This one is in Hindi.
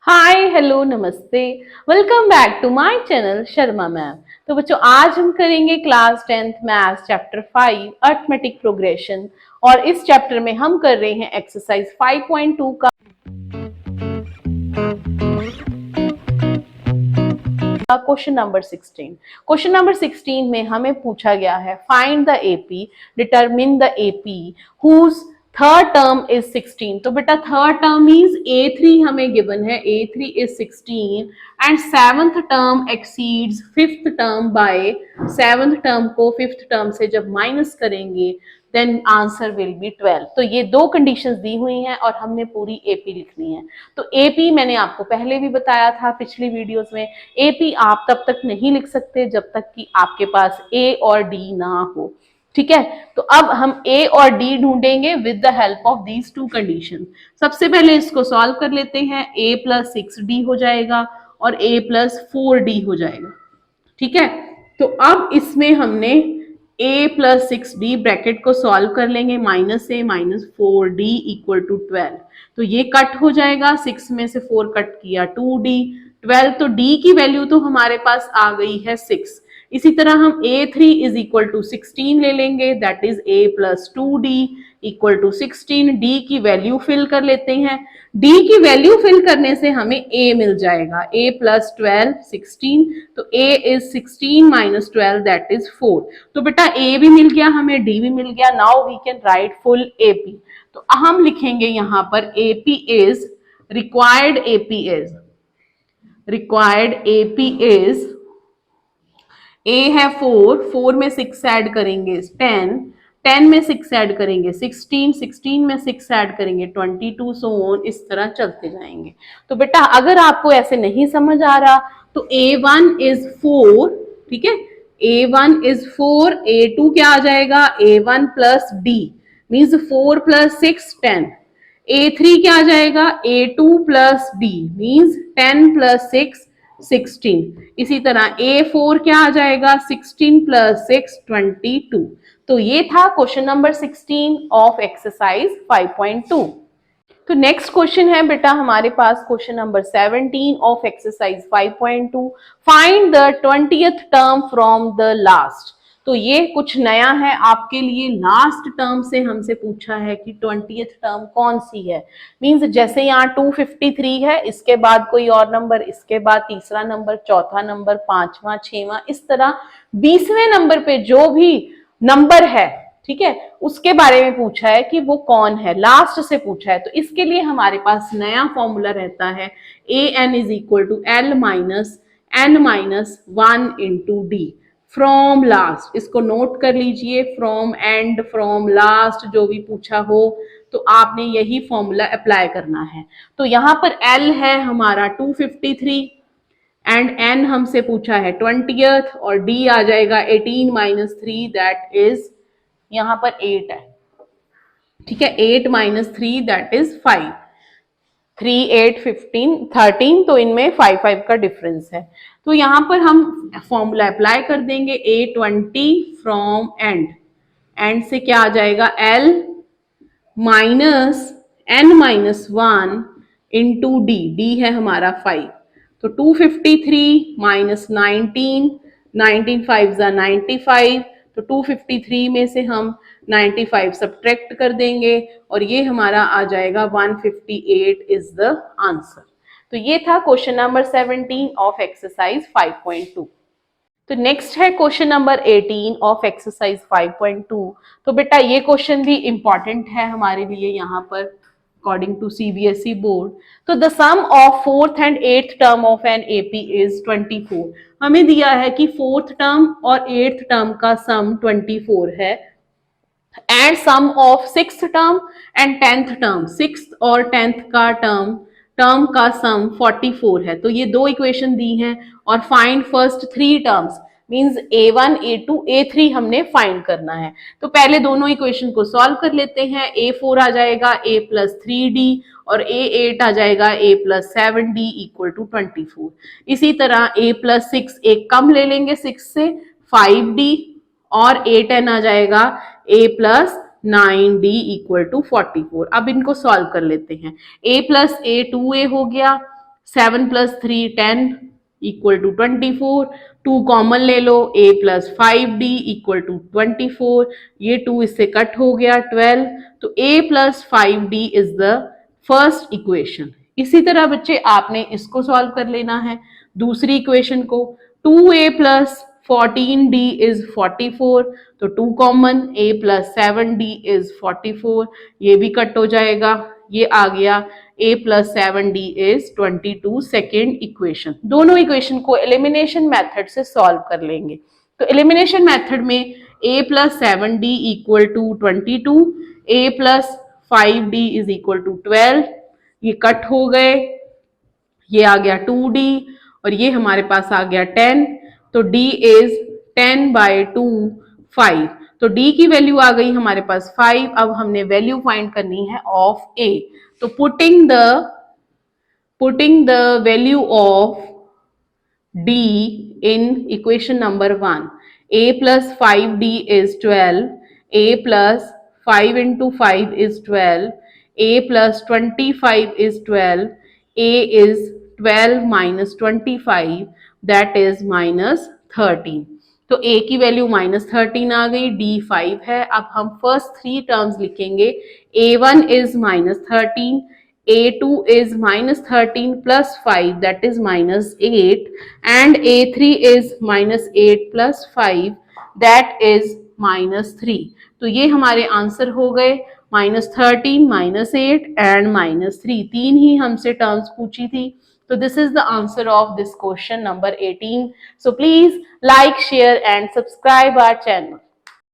हाय हेलो नमस्ते। Welcome back to my channel Sharma ma'am. तो बच्चों आज हम करेंगे class 10th maths chapter 5 arithmetic progression और इस चैप्टर में हम कर रहे हैं एक्सरसाइज 5.2 का क्वेश्चन नंबर 16। क्वेश्चन नंबर 16 में हमें पूछा गया है find the AP, determine the AP whose third term is 16। तो बेटा थर्ड टर्म मींस A3 हमें गिवन है, A3 is 16 and seventh term exceeds fifth term by seventh term को फिफ्थ टर्म से जब माइनस करेंगे देन आंसर विल बी 12। तो ये दो कंडीशंस दी हुई हैं और हमने पूरी एपी लिखनी है। तो एपी मैंने आपको पहले भी बताया था पिछली वीडियोस में, एपी आप तब तक नहीं लिख सकते जब तक कि आपके पास ए और डी ना हो। ठीक है, तो अब हम ए और डी ढूंढेंगे with the help of these two condition. सबसे पहले इसको सॉल्व कर लेते हैं। ए प्लस 6d हो जाएगा और ए प्लस 4d हो जाएगा। ठीक है, तो अब इसमें हमने a प्लस 6d ब्रैकेट को सॉल्व कर लेंगे, minus a minus 4d equal to 12। तो ये कट हो जाएगा, 6 में से 4 कट किया 2d 12, तो d की वैल्यू तो हमारे पास आ गई है 6। इसी तरह हम a3 इज इक्वल टू 16 ले लेंगे, that is a plus 2d equal to 16। d की वैल्यू फिल कर लेते हैं, d की वैल्यू फिल करने से हमें a मिल जाएगा, a प्लस 12 16। तो a is 16 minus 12 that is 4। तो बेटा a भी मिल गया हमें, d भी मिल गया। Now we can write full AP। तो हम लिखेंगे यहां पर AP is required, AP is A है 4, 4 में 6 ऐड करेंगे 10, 10 में 6 ऐड करेंगे 16, 16 में 6 ऐड करेंगे 22, सो ऑन, इस तरह चलते जाएंगे। तो बेटा अगर आपको ऐसे नहीं समझ आ रहा तो A1 इज 4, ठीक है, A1 इज 4, A2 क्या आ जाएगा, A1 plus D means 4 plus 6 10। A3 क्या आ जाएगा, A2 plus D means 10 plus 6 16। इसी तरह A4 क्या आ जाएगा, 16 प्लस 6 22। तो ये था क्वेश्चन नंबर 16 ऑफ एक्सरसाइज 5.2। तो नेक्स्ट क्वेश्चन है बेटा हमारे पास question number 17 of exercise 5.2। Find the 20th term from the last. तो ये कुछ नया है आपके लिए, लास्ट टर्म से हमसे पूछा है कि 20th टर्म कौन सी है। मींस जैसे यहाँ 253 है, इसके बाद कोई और नंबर, इसके बाद तीसरा नंबर, चौथा नंबर, पांचवा, छठवां, इस तरह 20वें नंबर पे जो भी नंबर है, ठीक है, उसके बारे में पूछा है कि वो कौन है, लास्ट से पूछा है। तो इसके लिए हमारे पास नया फॉर्मूला रहता है an is equal to l minus n minus 1 into d from last. इसको नोट कर लीजिए, फ्रॉम एंड, फ्रॉम लास्ट, जो भी पूछा हो तो आपने यही फॉर्मूला अप्लाई करना है। तो यहाँ पर l है हमारा 253 एंड n हमसे पूछा है 20th और d आ जाएगा 18 माइनस 3 दैट इज यहां पर 8 है। ठीक है, 8 माइनस 3 दैट इज 5, 3 8 15 13, तो इनमें 5 5 का डिफरेंस है। तो यहां पर हम फॉर्मूला अप्लाई कर देंगे, A20 फ्रॉम एंड से क्या आ जाएगा, L minus n minus 1 into D है हमारा 5। तो 253 माइनस 19, 19 5 95, तो 253 में से हम 95 सब्ट्रैक्ट कर देंगे और ये हमारा आ जाएगा 158 इज द आंसर। तो ये था क्वेश्चन नंबर 17 ऑफ एक्सरसाइज 5.2। तो नेक्स्ट है क्वेश्चन नंबर 18 ऑफ एक्सरसाइज 5.2। तो बेटा ये क्वेश्चन भी इंपॉर्टेंट है हमारे लिए यहाँ पर अकॉर्डिंग टू CBSE बोर्ड। तो the sum of fourth and eighth term of an AP is 24। हमें दिया है कि फोर्थ टर्म और एट्थ टर्म का सम 24 है and sum of sixth term and tenth term, sixth और टेंथ का टर्म का सम 44 है। तो ये दो इक्वेशन दी हैं और find first three terms means A1 A2 A3 हमने फाइंड करना है। तो पहले दोनों इक्वेशन को सॉल्व कर लेते हैं। A4 आ जाएगा A प्लस 3D और A8 आ जाएगा A plus 7D equal to 24। इसी तरह A प्लस 6 एक कम ले लेंगे 6 से 5D और A10 आ जाएगा A plus 9D equal to 44। अब इनको सॉल्व कर लेते हैं। A प्लस A 2A हो गया, 7 प्लस 3 10 इक्वल टू 24, 2 कॉमन ले लो, a plus 5d equal to 24, ये 2 इससे कट हो गया 12, तो a plus 5d is the first equation. इसी तरह बच्चे आपने इसको सॉल्व कर लेना है, दूसरी इक्वेशन को। 2a प्लस 14d इज 44, तो 2 common, a plus 7d is 44, ये भी कट हो जाएगा, ये आ गया a plus 7d is 22, second equation. दोनों इक्वेशन को एलिमिनेशन मेथड से सॉल्व कर लेंगे। तो एलिमिनेशन मेथड में a plus 7d equal to 22, a plus 5d is equal to 12, ये कट हो गए, ये आ गया 2d और ये हमारे पास आ गया 10, तो d इज 10 बाई 2 5, तो d की वैल्यू आ गई हमारे पास 5। अब हमने वैल्यू फाइंड करनी है ऑफ a, तो putting the value of d in equation number 1, a plus 5d is 12, a plus 5 into 5 is 12, a plus 25 is 12, a is 12 minus 25, that is minus 13। तो a की वैल्यू माइनस 13 आ गई, d 5 है। अब हम फर्स्ट 3 टर्म्स लिखेंगे, a1 is minus 13, a2 is minus 13 plus 5, that is minus 8, and a3 is minus 8 plus 5, that is minus 3। तो ये हमारे आंसर हो गए माइनस 13, माइनस 8 एंड माइनस 3, तीन ही हमसे टर्म्स पूछी थी। So this is the answer of this question number 18. So please like, share and subscribe our channel.